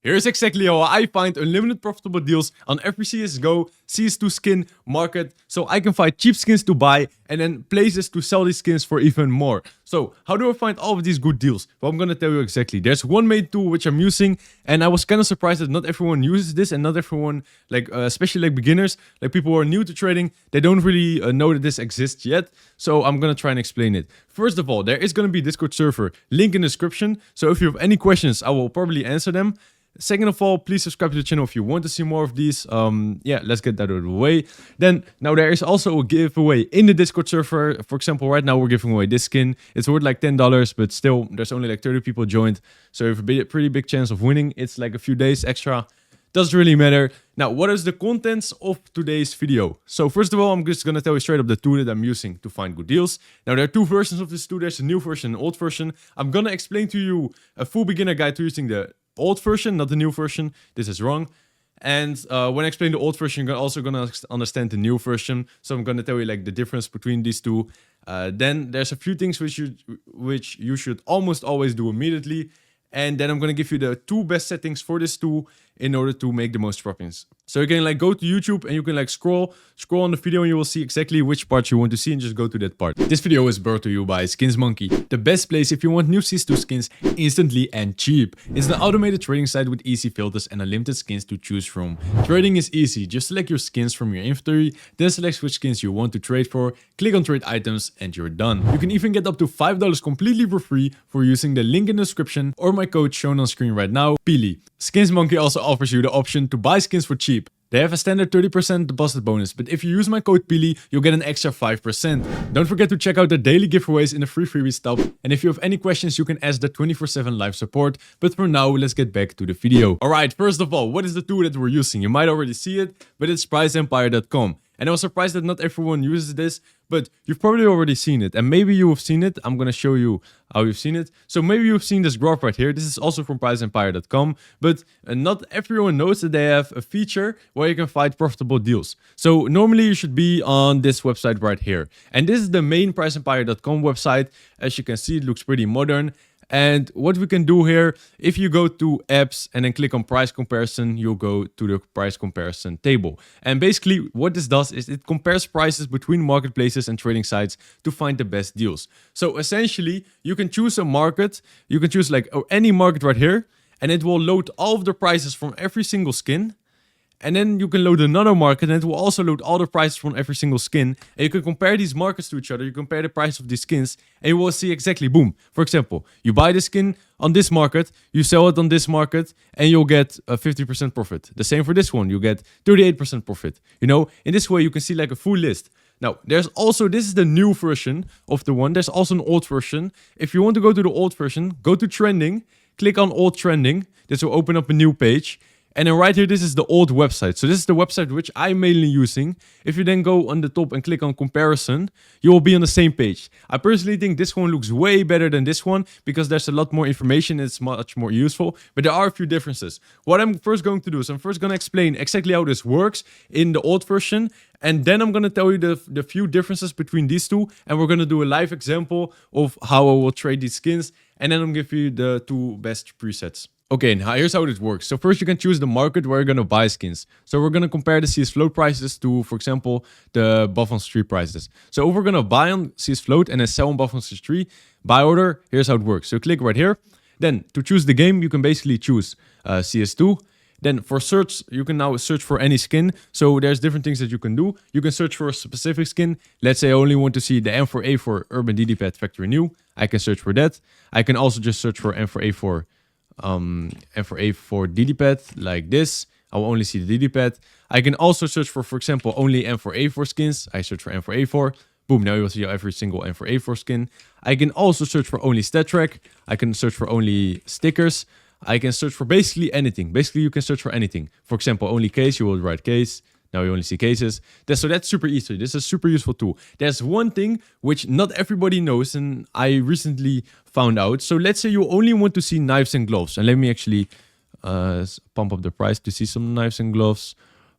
Here's exactly how I find unlimited profitable deals on every CSGO, CS2 skin market, so I can find cheap skins to buy and then places to sell these skins for even more. So how do I find all of these good deals? Well, I'm gonna tell you exactly. There's one main tool which I'm using, and I was kind of surprised that not everyone uses this, and not everyone, like especially like beginners, like people who are new to trading, they don't really know that this exists yet. So I'm gonna try and explain it. First of all, there is gonna be a Discord server, link in the description. So if you have any questions, I will probably answer them. Second of all, please subscribe to the channel if you want to see more of these. Yeah, let's get that out of the way. Then, now there is also a giveaway in the Discord server. For example, right now we're giving away this skin. It's worth like $10, but still, there's only like 30 people joined. So you have a pretty big chance of winning. It's like a few days extra. Doesn't really matter. Now, what is the contents of today's video? So first of all, I'm just gonna tell you straight up the tool that I'm using to find good deals. Now, there are two versions of this tool. There's a new version and an old version. I'm gonna explain to you a full beginner guide to using the old version, not the new version. This is wrong. And when I explain the old version, you're also gonna understand the new version. So I'm gonna tell you like the difference between these two. Then there's a few things which you should almost always do immediately. And then I'm gonna give you the two best settings for this tool in order to make the most profits. So you can like go to YouTube and you can like scroll on the video and you will see exactly which parts you want to see and just go to that part. This video is brought to you by Skinsmonkey, the best place if you want new CS2 skins instantly and cheap. It's an automated trading site with easy filters and unlimited skins to choose from. Trading is easy. Just select your skins from your inventory, then select which skins you want to trade for, click on trade items, and you're done. You can even get up to $5 completely for free for using the link in the description or my code shown on screen right now, Pili. Skinsmonkey also offers you the option to buy skins for cheap. They have a standard 30% deposit bonus, but if you use my code Pili, you'll get an extra 5%. Don't forget to check out the daily giveaways in the free freebies tab. And if you have any questions, you can ask the 24/7 live support. But for now, let's get back to the video. Alright, first of all, what is the tool that we're using? You might already see it, but it's priceempire.com. And I was surprised that not everyone uses this, but you've probably already seen it. And maybe you have seen it. I'm gonna show you how you've seen it. So maybe you've seen this graph right here. This is also from priceempire.com, but not everyone knows that they have a feature where you can find profitable deals. So normally you should be on this website right here. And this is the main priceempire.com website. As you can see, it looks pretty modern. And what we can do here, if you go to apps and then click on price comparison, you'll go to the price comparison table. And basically what this does is it compares prices between marketplaces and trading sites to find the best deals. So essentially you can choose a market, you can choose like any market right here, and it will load all of the prices from every single skin. And then you can load another market and it will also load all the prices from every single skin. And you can compare these markets to each other. You compare the price of these skins and you will see exactly, boom. For example, you buy the skin on this market, you sell it on this market, and you'll get a 50% profit. The same for this one, you get 38% profit. You know, in this way you can see like a full list. Now, there's also, this is the new version of the one. There's also an old version. If you want to go to the old version, go to trending, click on old trending. This will open up a new page. And then right here, this is the old website. So this is the website which I'm mainly using. If you then go on the top and click on comparison, you will be on the same page. I personally think this one looks way better than this one because there's a lot more information. It's much more useful, but there are a few differences. What I'm first going to do is I'm first going to explain exactly how this works in the old version. And then I'm going to tell you the few differences between these two. And we're going to do a live example of how I will trade these skins. And then I'm going to give you the two best presets. Okay, now here's how this works. So first you can choose the market where you're going to buy skins. So we're going to compare the CS float prices to, for example, the buff on street prices. So if we're going to buy on CS float and then sell on buff on street, buy order, here's how it works. So click right here. Then to choose the game, you can basically choose CS2. Then for search, you can now search for any skin. So there's different things that you can do. You can search for a specific skin. Let's say I only want to see the M4A4 Urban DD-Pad Factory New. I can search for that. I can also just search for M4A4 DD-Pad like this. I will only see the DD-Pad. I can also search for example, only M4A4 skins. I search for M4A4. Boom, now you will see every single M4A4 skin. I can also search for only stat track. I can search for only stickers. I can search for basically anything. Basically, you can search for anything. For example, only case, you will write case. Now you only see cases. So that's super easy. This is a super useful tool. There's one thing which not everybody knows and I recently found out. So let's say you only want to see knives and gloves. And let me actually pump up the price to see some knives and gloves.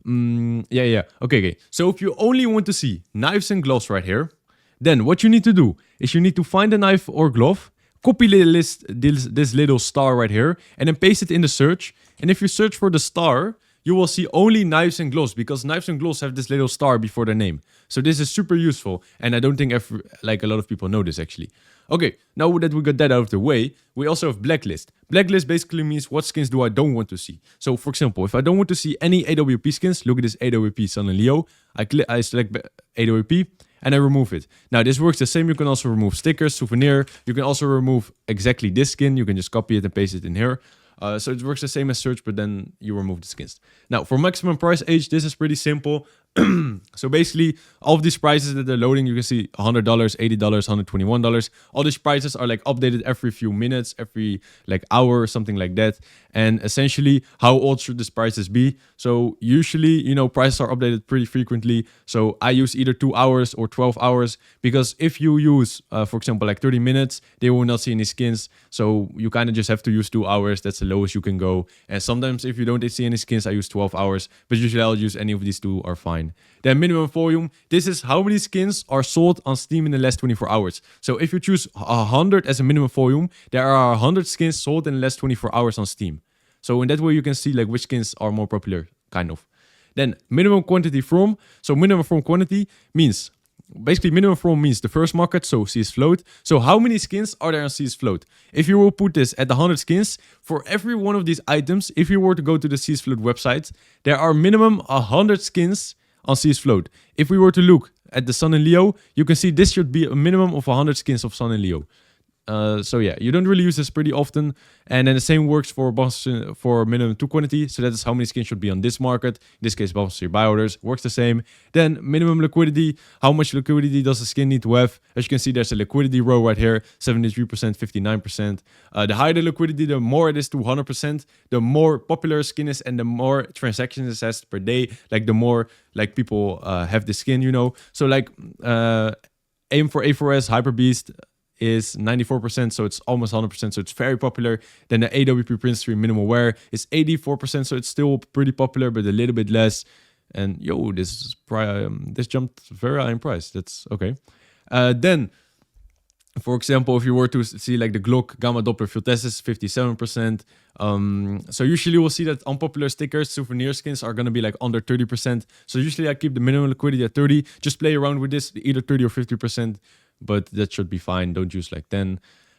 Okay. So if you only want to see knives and gloves right here, then what you need to do is you need to find a knife or glove, copy this little star right here, and then paste it in the search. And if you search for the star, you will see only knives and gloves, because knives and gloves have this little star before their name. So this is super useful, and I don't think a lot of people know this actually. Okay, now that we got that out of the way, we also have blacklist. Blacklist basically means what skins do I don't want to see. So for example, if I don't want to see any AWP skins, look at this AWP Sun and Leo. I select AWP and I remove it. Now this works the same. You can also remove stickers, souvenir. You can also remove exactly this skin. You can just copy it and paste it in here. So it works the same as search, but then you remove the skins. Now for maximum price age, this is pretty simple. So basically, all of these prices that they're loading, you can see $100, $80, $121. All these prices are like updated every few minutes, every like hour or something like that. And essentially, how old should these prices be? So usually, you know, prices are updated pretty frequently. So I use either 2 hours or 12 hours, because if you use, for example, like 30 minutes, they will not see any skins. So you kind of just have to use 2 hours. That's the lowest you can go. And sometimes if you don't see any skins, I use 12 hours. But usually I'll use any of these two are fine. Then minimum volume. This is how many skins are sold on Steam in the last 24 hours. So if you choose 100 as a minimum volume, there are 100 skins sold in the last 24 hours on Steam. So in that way you can see like which skins are more popular, kind of. Then minimum quantity from. So minimum from quantity means, basically minimum from means the first market, so CS float. So how many skins are there on CS float? If you will put this at 100 skins, for every one of these items, if you were to go to the CS float website, there are minimum 100 skins on CS float. If we were to look at the Sun and Leo, you can see this should be a minimum of 100 skins of Sun and Leo. So yeah, you don't really use this pretty often. And then the same works for minimum 2 quantity. So that is how many skins should be on this market. In this case, buy buy orders works the same. Then minimum liquidity. How much liquidity does the skin need to have? As you can see, there's a liquidity row right here. 73%, 59%. The higher the liquidity, the more it is to 100%. The more popular skin is and the more transactions it has per day. Like the more like people have the skin, you know. So like aim for A4S, Hyper Beast is 94%, so it's almost 100%, so it's very popular. Then the AWP Prince 3 minimal wear is 84%, so it's still pretty popular, but a little bit less. And yo, this jumped very high in price. That's okay. Then, for example, if you were to see like the Glock Gamma Doppler Field Test is 57%. So usually we'll see that unpopular stickers, souvenir skins are going to be like under 30%. So usually I keep the minimum liquidity at 30. Just play around with this, either 30 or 50%. But that should be fine. Don't use like 10.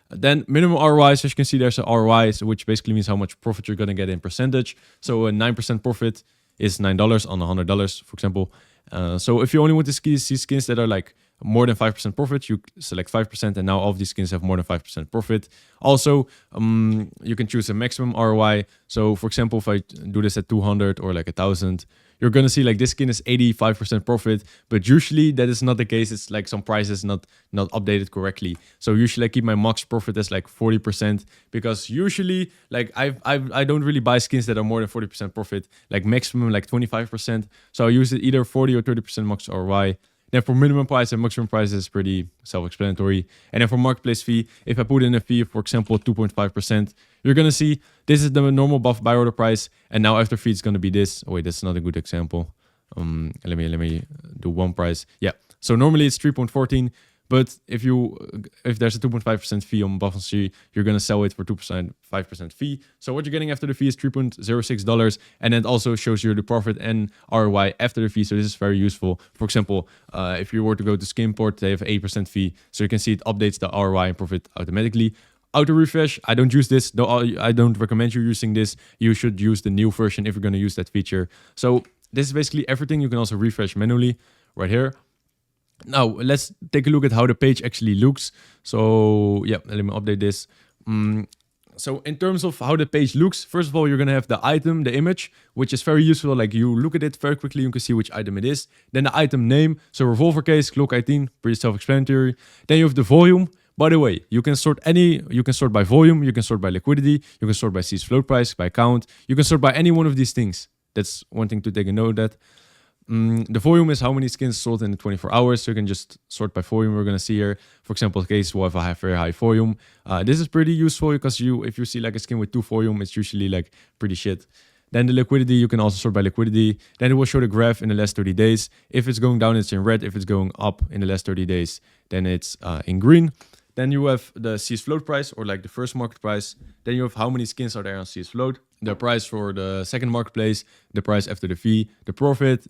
Then minimum ROI, so as you can see, there's a ROI, which basically means how much profit you're going to get in percentage. So a 9% profit is $9 on $100, for example. So if you only want to see skins that are like more than 5% profit, you select 5%, and now all of these skins have more than 5% profit. Also, you can choose a maximum ROI. So for example, if I do this at 200 or like 1,000, you're going to see like this skin is 85% profit, but usually that is not the case. It's like some prices not updated correctly. So usually I keep my max profit as like 40%, because usually like I don't really buy skins that are more than 40% profit, like maximum like 25%. So I use it either 40 or 30% max ROI. Then for minimum price and maximum price is pretty self-explanatory. And then for marketplace fee, if I put in a fee, for example, 2.5%, you're going to see this is the normal buy order price. And now after fee, it's going to be this. Oh, wait, that's not a good example. Let me do one price. Yeah. So normally it's 3.14. But if there's a 2.5% fee on Buff and C, you're going to sell it for 2%, 5% fee. So what you're getting after the fee is $3.06. And it also shows you the profit and ROI after the fee. So this is very useful. For example, if you were to go to Skinport, they have 8% fee. So you can see it updates the ROI and profit automatically. Auto refresh, I don't use this. I don't recommend you using this. You should use the new version if you're going to use that feature. So this is basically everything. You can also refresh manually right here. Now, let's take a look at how the page actually looks. So, yeah, let me update this. So, in terms of how the page looks, first of all, you're going to have the item, the image, which is very useful. Like, you look at it very quickly, you can see which item it is. Then the item name, so revolver case, Glock 18, pretty self-explanatory. Then you have the volume. By the way, you can sort by volume, you can sort by liquidity, you can sort by CS float price, by count. You can sort by any one of these things. That's one thing to take a note of that. The volume is how many skins sold in the 24 hours. So you can just sort by volume. We're going to see here, for example, case will have a very high volume. This is pretty useful because if you see like a skin with 2 volume, it's usually like pretty shit. Then the liquidity, you can also sort by liquidity. Then it will show the graph in the last 30 days. If it's going down, it's in red. If it's going up in the last 30 days, then it's in green. Then you have the CS float price, or like the first market price. Then you have how many skins are there on CS float. the price for the second marketplace, the price after the fee, the profit,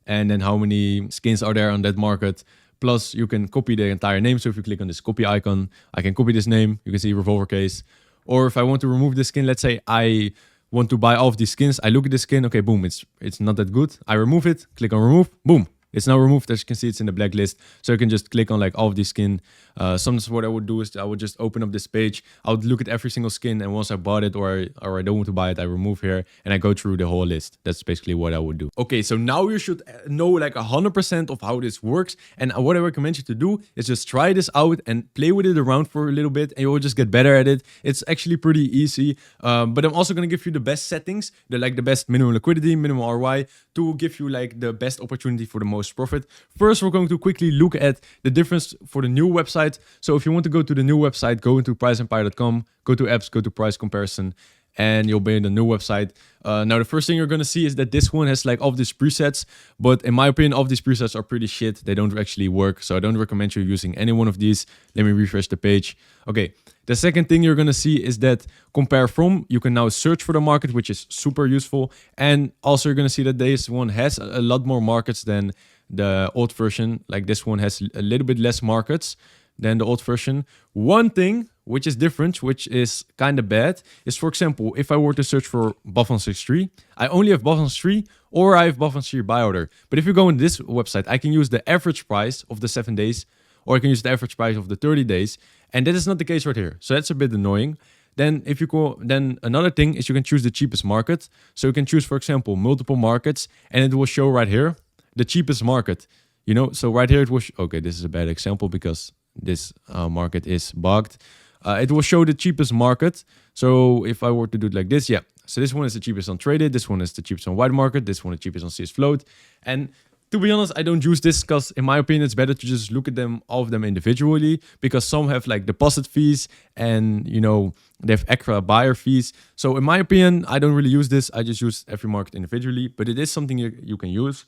and then how many skins are there on that market. Plus, you can copy the entire name. So if you click on this copy icon, I can copy this name. You can see revolver case. Or if I want to remove this skin, let's say I want to buy all of these skins. I look at the skin. Okay, boom, it's not that good. I remove it. Click on remove. Boom. It's now removed. As you can see, it's in the blacklist. So you can just click on like all of these skin. Sometimes what I would do is I would just open up this page. I would look at every single skin, and once I bought it or I don't want to buy it, I remove here and I go through the whole list. That's basically what I would do. Okay, so now you should know like 100% of how this works. And what I recommend you to do is just try this out and play with it around for a little bit, and you will just get better at it. It's actually pretty easy. But I'm also going to give you the best settings, the best minimum liquidity, minimum ROI, to give you like the best opportunity for the most profit. First, we're going to quickly look at the difference for the new website. So if you want to go to the new website, go into priceempire.com, go to apps, go to price comparison, and you'll be in the new website. Now, the first thing you're going to see is that this one has like all of these presets, but in my opinion, all of these presets are pretty shit. They don't actually work, so I don't recommend you using any one of these. Let me refresh the page. Okay, the second thing you're going to see is that compare from, you can now search for the market, which is super useful. And also you're going to see that this one has a lot more markets than the old version. Like this one has a little bit less markets than the old version. One thing which is different, which is kind of bad, is, for example, if I were to search for Buff on 6.3, I only have Buff on 3 or I have Buff on 3 buy order. But if you go on this website, I can use the average price of the 7 days, or I can use the average price of the 30 days. And that is not the case right here. So that's a bit annoying. Then if you go, then another thing is you can choose the cheapest market. So you can choose, for example, multiple markets, and it will show right here the cheapest market. You know, so right here it was, okay, this is a bad example because this market is bugged. It will show the cheapest market. So if I were to do it like this, yeah. So this one is the cheapest on traded. This one is the cheapest on white market. This one is the cheapest on CS float. And to be honest, I don't use this because in my opinion, it's better to just look at them, all of them individually, because some have like deposit fees and, you know, they have extra buyer fees. So in my opinion, I don't really use this. I just use every market individually, but it is something you can use.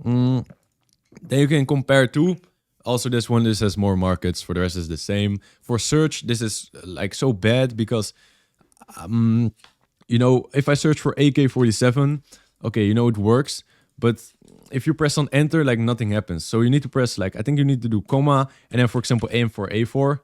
Then you can compare to. Also, this one, this has more markets. For the rest, is the same. For search, this is like so bad because, you know, if I search for AK-47, okay, you know, it works. But if you press on enter, like nothing happens. So you need to press like, I think you need to do comma and then, for example, aim for A4.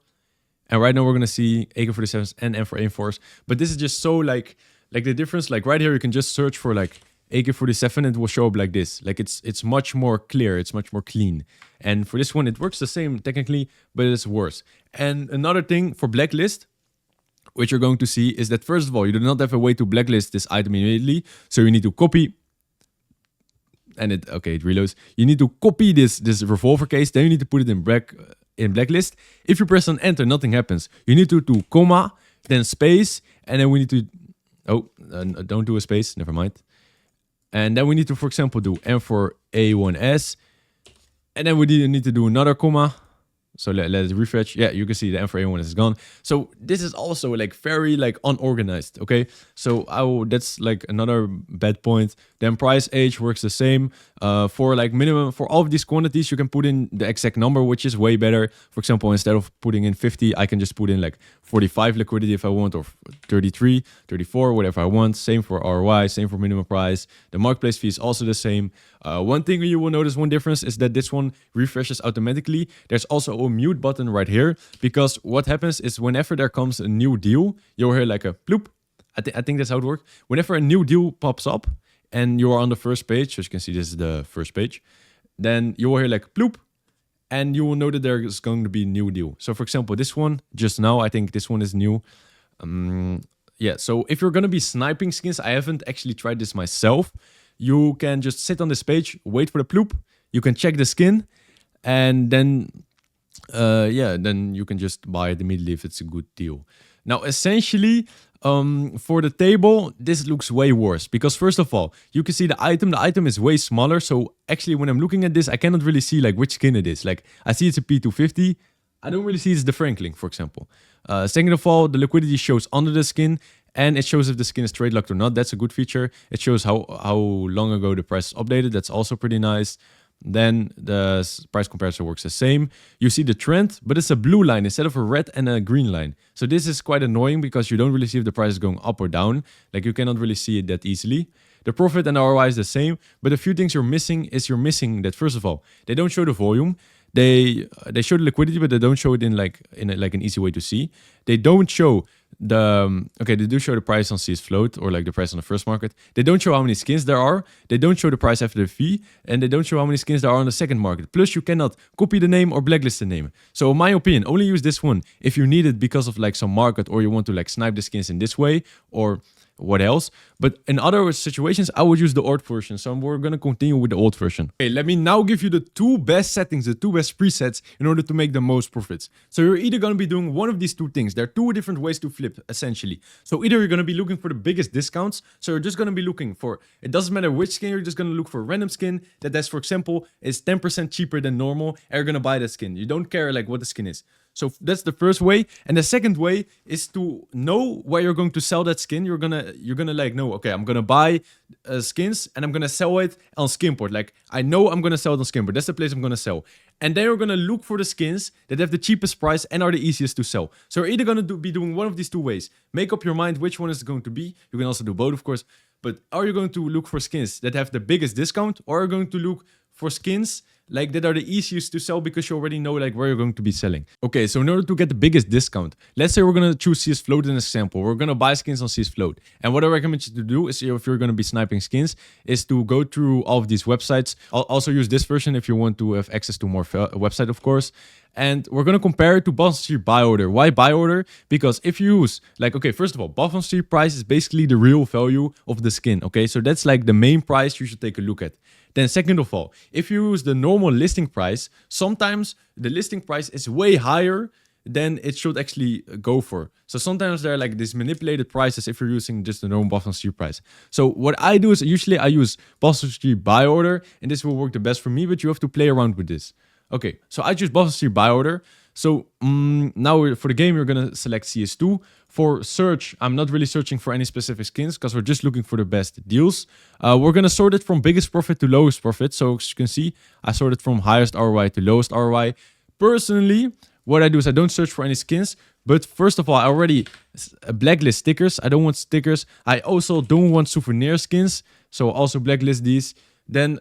And right now we're going to see AK-47s and M4A4s. But this is just so like the difference, like right here, you can just search for like AK-47 and it will show up like this. Like it's much more clear. It's much more clean. And for this one, it works the same technically, but it's worse. And another thing for blacklist, which you're going to see, is that first of all, you do not have a way to blacklist this item immediately. So you need to copy, and it reloads. You need to copy this revolver case, then you need to put it in blacklist. If you press on enter, nothing happens. You need to do comma, then space, and then we need to, don't do a space, never mind. And then we need to, for example, do M4A1S, and then we need to do another comma. So let's refresh. Yeah, you can see the M4A1 is gone. So this is also like very like unorganized. Okay, so that's like another bad point. Then price age works the same. For like minimum, for all of these quantities, you can put in the exact number, which is way better. For example, instead of putting in 50, I can just put in like 45 liquidity if I want, or 33, 34, whatever I want. Same for ROI, same for minimum price. The marketplace fee is also the same. One thing you will notice, one difference, is that this one refreshes automatically. There's also a mute button right here, because what happens is whenever there comes a new deal, you'll hear like a bloop. I think that's how it works. Whenever a new deal pops up and you're on the first page, so as you can see, this is the first page, then you will hear like bloop, and you will know that there is going to be a new deal. So for example, this one just now, I think this one is new. Yeah, so if you're going to be sniping skins, I haven't actually tried this myself. You can just sit on this page, wait for the bloop. You can check the skin, and then then you can just buy it immediately if it's a good deal. Now, essentially, for the table, this looks way worse, because first of all, you can see the item is way smaller. So actually, when I'm looking at this, I cannot really see like which skin it is. Like I see it's a P250. I don't really see it's the Franklin, for example. Second of all, the liquidity shows under the skin, and it shows if the skin is trade locked or not. That's a good feature. It shows how long ago the price is updated. That's also pretty nice. then the price comparison works the same. You see the trend, but it's a blue line instead of a red and a green line. So this is quite annoying because you don't really see if the price is going up or down. Like you cannot really see it that easily. The profit and the ROI is the same, but a few things you're missing that, first of all, they don't show the volume. They show the liquidity, but they don't show it in an easy way to see. They don't show they do show the price on CS float, or like the price on the first market. They don't show how many skins there are. They don't show the price after the fee, and they don't show how many skins there are on the second market. Plus, you cannot copy the name or blacklist the name. So in my opinion, only use this one if you need it because of like some market, or you want to like snipe the skins in this way, or what else. But in other situations, I would use the old version. So we're going to continue with the old version. Okay, let me now give you the two best settings, the two best presets in order to make the most profits. So you're either going to be doing one of these two things. There are two different ways to flip, essentially. So either you're going to be looking for the biggest discounts. So you're just going to be looking for, it doesn't matter which skin, you're just going to look for a random skin that's, for example, is 10% cheaper than normal, and you're going to buy that skin. You don't care like what the skin is. So that's the first way. And the second way is to know where you're going to sell that skin. You're gonna like know, okay, I'm gonna buy skins and I'm gonna sell it on Skinport. Like I know I'm gonna sell it on Skinport. That's the place I'm gonna sell. And then you're gonna look for the skins that have the cheapest price and are the easiest to sell. So you're either gonna be doing one of these two ways. Make up your mind which one is going to be. You can also do both, of course. But are you going to look for skins that have the biggest discount, or are you going to look for skins like that are the easiest to sell because you already know like where you're going to be selling? Okay, so in order to get the biggest discount, let's say we're going to choose CS Float in a sample. We're going to buy skins on CS Float. And what I recommend you to do is, if you're going to be sniping skins, is to go through all of these websites. I'll also use this version if you want to have access to more website, of course. And we're going to compare it to Bottom Street buy order. Why buy order? Because if you use, like, okay, first of all, Bottom Street price is basically the real value of the skin, okay? So that's like the main price you should take a look at. Then second of all, if you use the normal listing price, sometimes the listing price is way higher than it should actually go for. So sometimes there are like these manipulated prices if you're using just the normal Bottom Street price. So what I do is usually I use Bottom Street buy order, and this will work the best for me, but you have to play around with this. Okay, so I choose Bottom Street buy order. So now for the game, you're going to select CS2. For search, I'm not really searching for any specific skins because we're just looking for the best deals. We're going to sort it from biggest profit to lowest profit. So as you can see, I sorted from highest ROI to lowest ROI. Personally, what I do is I don't search for any skins. But first of all, I already blacklist stickers. I don't want stickers. I also don't want souvenir skins. So I'll also blacklist these. Then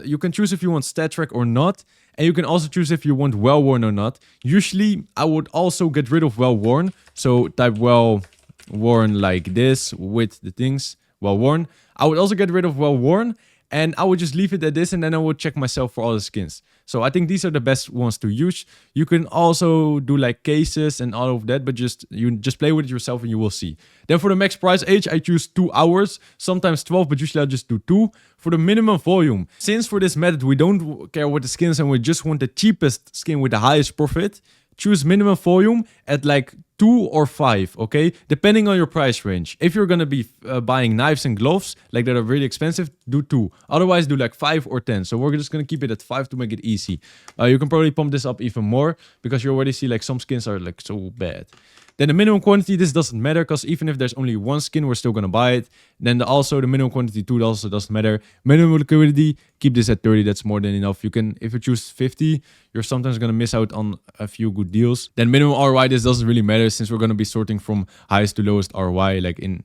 you can choose if you want stat track or not. And you can also choose if you want well-worn or not. Usually, I would also get rid of well-worn. So type well-worn like this with the things well-worn. I would also get rid of well-worn. And I would just leave it at this, and then I would check myself for all the skins. So I think these are the best ones to use. You can also do like cases and all of that, but you just play with it yourself and you will see. Then for the max price age, I choose 2 hours, sometimes 12, but usually I just do 2. For the minimum volume, since for this method we don't care what the skins and we just want the cheapest skin with the highest profit, choose minimum volume at like 2 or 5, okay? Depending on your price range. If you're gonna be buying knives and gloves, like that are really expensive, do 2. Otherwise, do like 5 or 10. So we're just gonna keep it at 5 to make it easy. You can probably pump this up even more because you already see like some skins are like so bad. Then the minimum quantity, this doesn't matter because even if there's only one skin, we're still gonna buy it. Then also the minimum quantity too also doesn't matter. Minimum liquidity, keep this at 30. That's more than enough. You can, if you choose 50, you're sometimes gonna miss out on a few good deals. Then minimum ROI, this doesn't really matter since we're gonna be sorting from highest to lowest ROI. Like in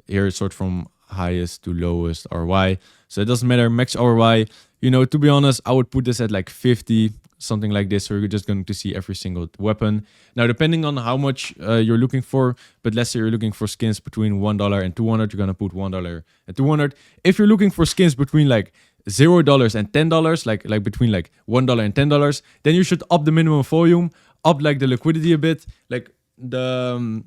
here, sort from highest to lowest ROI. So it doesn't matter. Max ROI, you know, to be honest, I would put this at like 50. Something like this, so you're just going to see every single weapon. Now, depending on how much you're looking for, but let's say you're looking for skins between $1 and 200, you're going to put $1 and 200. If you're looking for skins between like $0 and $10, like between like $1 and $10, then you should up the minimum volume, up like the liquidity a bit. Like the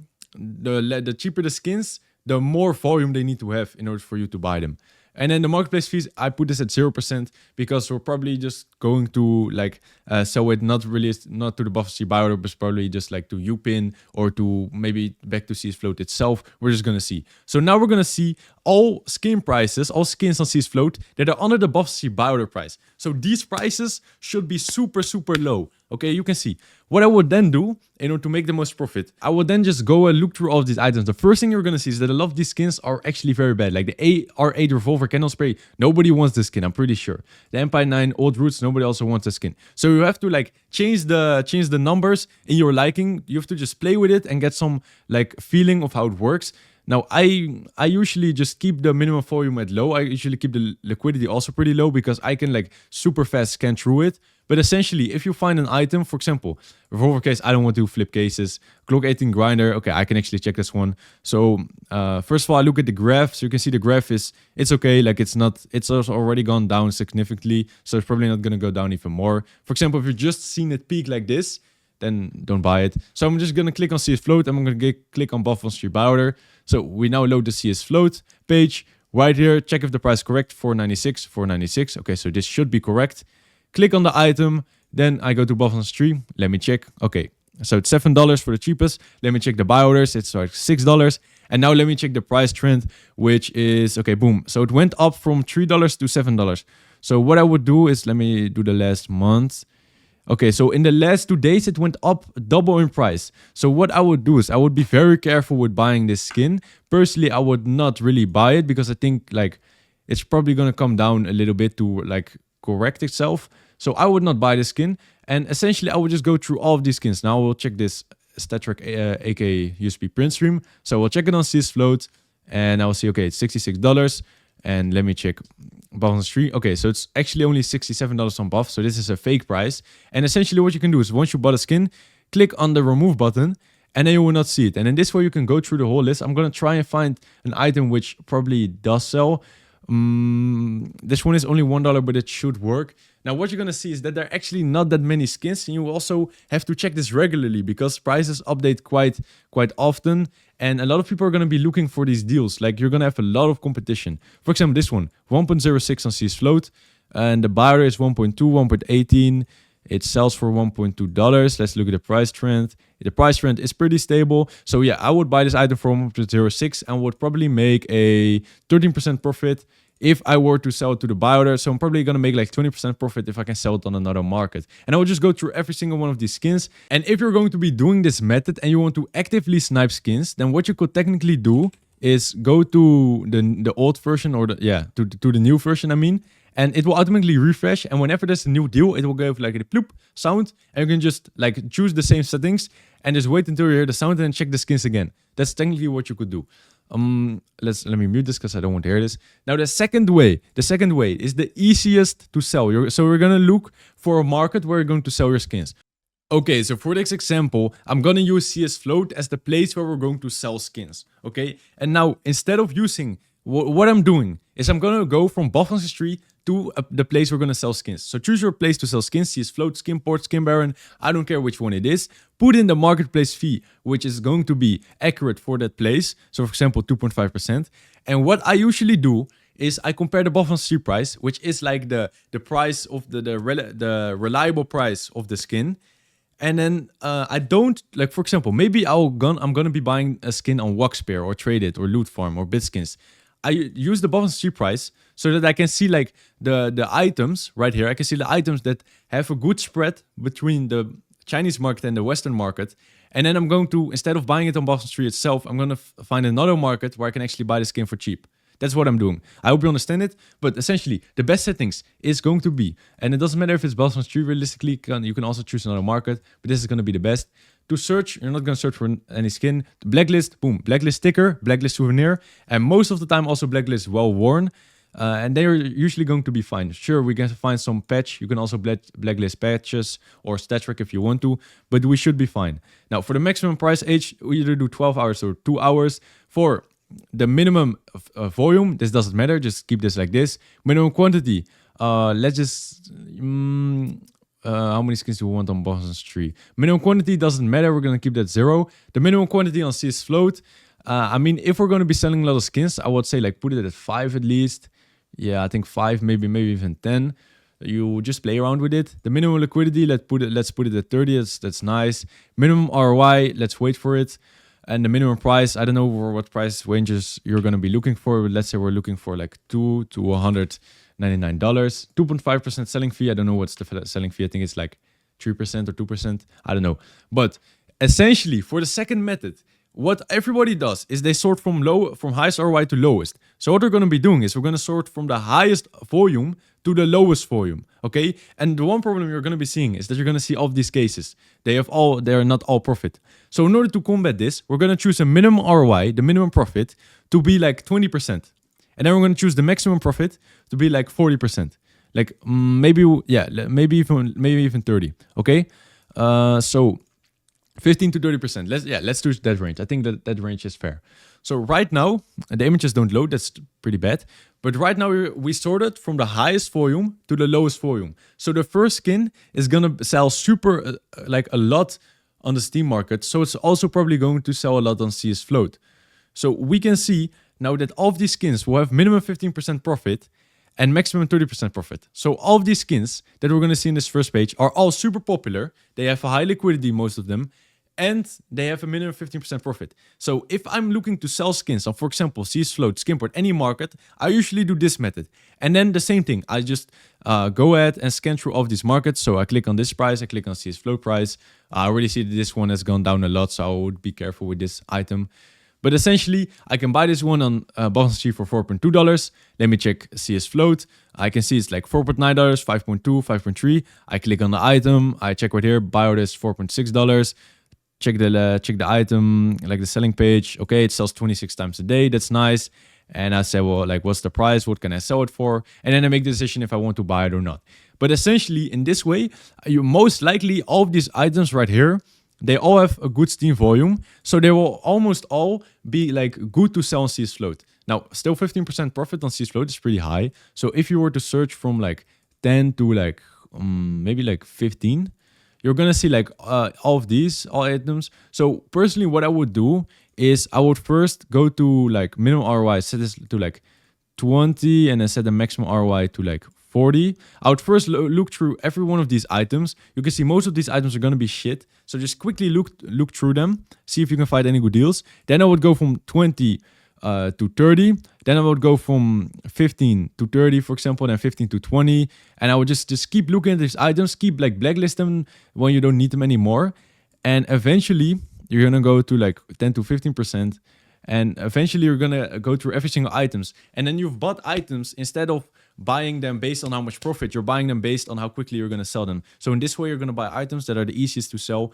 cheaper the skins, the more volume they need to have in order for you to buy them. And then the marketplace fees, I put this at 0% because we're probably just going to like sell it not to the Bottom Street buy order, but probably just like to UPin or to maybe back to CS Float itself. We're just going to see. So now we're going to see all skin prices, all skins on CS Float that are under the Bottom Street buy order price. So these prices should be super, super low. Okay, you can see. What I would then do in order to make the most profit, I would then just go and look through all of these items. The first thing you're gonna see is that a lot of these skins are actually very bad. Like the AR8 revolver candle spray, nobody wants this skin, I'm pretty sure. The Empire 9 old roots, nobody also wants the skin. So you have to like change the numbers in your liking. You have to just play with it and get some like feeling of how it works. Now, I usually just keep the minimum volume at low. I usually keep the liquidity also pretty low because I can like super fast scan through it. But essentially, if you find an item, for example, revolver case, I don't want to flip cases. Glock 18 grinder, okay, I can actually check this one. So first of all, I look at the graph. So you can see the graph it's okay. Like it's also already gone down significantly. So it's probably not gonna go down even more. For example, if you've just seen it peak like this, then don't buy it. So I'm just gonna click on CS float. I'm gonna click on Buffalo Street buy order. So we now load the CS float page right here. Check if the price is correct. 496, 496. Okay, so this should be correct. Click on the item. Then I go to Buffalo Street. Let me check. Okay, so it's $7 for the cheapest. Let me check the buy orders. It's like $6. And now let me check the price trend, which is, okay, boom. So it went up from $3 to $7. So what I would do is, let me do the last month. Okay, so in the last 2 days, it went up double in price. So what I would do is I would be very careful with buying this skin. Personally, I would not really buy it because I think like it's probably going to come down a little bit to like correct itself. So I would not buy this skin. And essentially, I would just go through all of these skins. Now we'll check this StatTrack aka USB print stream. So we'll check it on CS float and I will see, okay, it's $66. And let me check Buff on Street. Okay, so it's actually only $67 on Buff. So this is a fake price. And essentially what you can do is once you bought a skin, click on the remove button and then you will not see it. And in this way you can go through the whole list. I'm going to try and find an item which probably does sell. This one is only $1, but it should work. Now what you're going to see is that there are actually not that many skins, and you also have to check this regularly because prices update quite often, and a lot of people are going to be looking for these deals. Like you're going to have a lot of competition. For example, this one 1.06 on CS float, and the buyer is 1.2, 1.18. It sells for $1.2. Let's look at the price trend. The price trend is pretty stable. So yeah, I would buy this item for 1.06 and would probably make a 13% profit if I were to sell it to the buy order. So I'm probably going to make like 20% profit if I can sell it on another market. And I will just go through every single one of these skins. And if you're going to be doing this method and you want to actively snipe skins, then what you could technically do is go to the old version, or to the new version, I mean. And it will automatically refresh, and whenever there's a new deal, it will go like a ploop sound, and you can just like choose the same settings and just wait until you hear the sound and then check the skins again. That's technically what you could do. Let me mute this because I don't want to hear this. Now the second way is the easiest to sell. So we're gonna look for a market where you're going to sell your skins. Okay, so for this example, I'm gonna use CS Float as the place where we're going to sell skins. Okay, and now instead of using what I'm doing is I'm gonna go from Buffalo Street to the place we're gonna sell skins. So choose your place to sell skins. CS Float, Skinport, Skin Baron. I don't care which one it is. Put in the marketplace fee, which is going to be accurate for that place. So for example, 2.5%. And what I usually do is I compare the Buffalo Street price, which is like the price of the reliable price of the skin. And then I don't, like for example, maybe I'm gonna be buying a skin on Waxpear or Trade It or Loot Farm or Bitskins. I use the Buffalo Street price so that I can see like the items right here. I can see the items that have a good spread between the Chinese market and the Western market. And then I'm going to, instead of buying it on Buffalo Street itself, I'm going to find another market where I can actually buy the skin for cheap. That's what I'm doing. I hope you understand it. But essentially, the best settings is going to be, and it doesn't matter if it's Buffalo Street realistically, you can also choose another market, but this is going to be the best. To search, you're not going to search for any skin. The blacklist, boom, blacklist sticker, blacklist souvenir, and most of the time also blacklist well worn. And they're usually going to be fine. Sure, we can find some patch. You can also blacklist patches or StatTrack if you want to, but we should be fine. Now, for the maximum price age, we either do 12 hours or 2 hours. For the minimum volume, this doesn't matter. Just keep this like this. Minimum quantity, let's just... how many skins do we want on Buffalo Street? Minimum quantity doesn't matter. We're going to keep that 0. The minimum quantity on CS Float, I mean, if we're going to be selling a lot of skins, I would say like put it at 5 at least. Yeah, I think 5, maybe even 10. You just play around with it. The minimum liquidity, let's put it at 30. That's nice. Minimum ROI, let's wait for it. And the minimum price, I don't know what price ranges you're going to be looking for, but let's say we're looking for like $2 to $199. 2.5% selling fee. I don't know what's the selling fee. I think it's like 3% or 2%. I don't know. But essentially, for the second method, what everybody does is they sort from highest ROI to lowest. So what we're going to be doing is we're going to sort from the highest volume to the lowest volume, okay? And the one problem you're going to be seeing is that you're going to see all of these cases. They're not all profit. So in order to combat this, we're going to choose a minimum ROI, the minimum profit, to be like 20%. And then we're going to choose the maximum profit to be like 40%. Like maybe even 30, okay? So 15 to 30%. Let's do that range. I think that range is fair. So right now, the images don't load. That's pretty bad. But right now, we sorted from the highest volume to the lowest volume. So the first skin is going to sell super, like a lot on the Steam market. So it's also probably going to sell a lot on CS Float. So we can see now that all of these skins will have minimum 15% profit and maximum 30% profit. So all of these skins that we're going to see in this first page are all super popular. They have a high liquidity, most of them, and they have a minimum 15% profit. So if I'm looking to sell skins on, for example, CS Float, Skimport, any market, I usually do this method. And then the same thing, I just go ahead and scan through all of these markets. So I click on this price, I click on CS Float price. I already see that this one has gone down a lot, so I would be careful with this item. But essentially, I can buy this one on Boston Street for $4.2. Let me check CS Float. I can see it's like $4.9, $5.2, $5.3. I click on the item. I check right here, buy order is $4.6. Check the item, like the selling page. Okay, it sells 26 times a day. That's nice. And I say, well, like, what's the price? What can I sell it for? And then I make the decision if I want to buy it or not. But essentially, in this way, you most likely all of these items right here, they all have a good Steam volume, so they will almost all be like good to sell on CS Float. Now, still 15% profit on CS Float is pretty high. So if you were to search from like 10 to like maybe like 15, you're gonna see like all of these, all items. So personally, what I would do is I would first go to like minimum ROI, set this to like 20, and then set the maximum ROI to like 40. I would first look through every one of these items. You can see most of these items are going to be shit. So just quickly look through them, see if you can find any good deals. Then I would go from 20 to 30. Then I would go from 15 to 30, for example, then 15 to 20. And I would just keep looking at these items, keep like blacklist them when you don't need them anymore. And eventually you're going to go to like 10 to 15%. And eventually you're going to go through every single items. And then you've bought items instead of buying them based on how much profit. You're buying them based on how quickly you're going to sell them. So in this way, you're going to buy items that are the easiest to sell,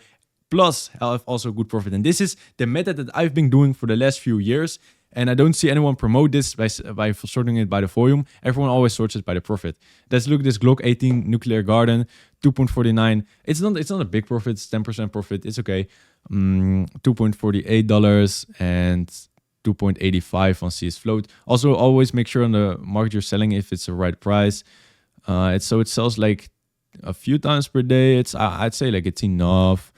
plus have also good profit. And this is the method that I've been doing for the last few years. And I don't see anyone promote this by sorting it by the volume. Everyone always sorts it by the profit. Let's look at this Glock 18 Nuclear Garden, 2.49. It's not a big profit. It's 10% profit. It's okay. $2.48 and 2.85 on CS Float. Also, always make sure on the market you're selling if it's the right price. It sells like a few times per day. I'd say like it's enough.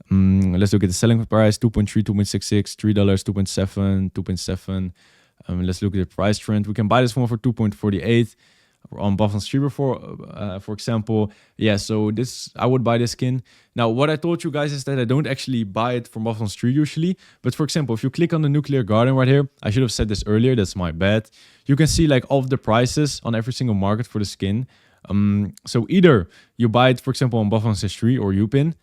Let's look at the selling price: 2.3, 2.66, $3, 2.7, 2.7. Let's look at the price trend. We can buy this one for 2.48 on Buffalo Street for example. Yeah, so I would buy this skin. Now, what I told you guys is that I don't actually buy it from Buffalo Street usually. But for example, if you click on the Nuclear Garden right here, I should have said this earlier, that's my bad. You can see like all of the prices on every single market for the skin. So either you buy it, for example, on Buffalo Street or Upin,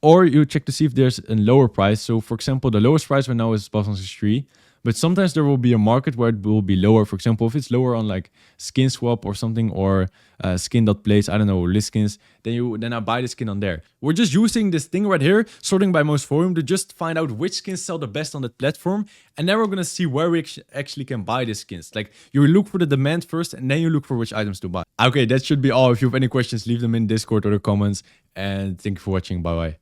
or you check to see if there's a lower price. So for example, the lowest price right now is Buffalo Street. But sometimes there will be a market where it will be lower. For example, if it's lower on like Skinswap or something, or skin.place, I don't know, list skins, then I buy the skin on there. We're just using this thing right here, sorting by most volume, to just find out which skins sell the best on that platform. And then we're going to see where we actually can buy the skins. Like, you look for the demand first, and then you look for which items to buy. Okay, that should be all. If you have any questions, leave them in Discord or the comments. And thank you for watching. Bye-bye.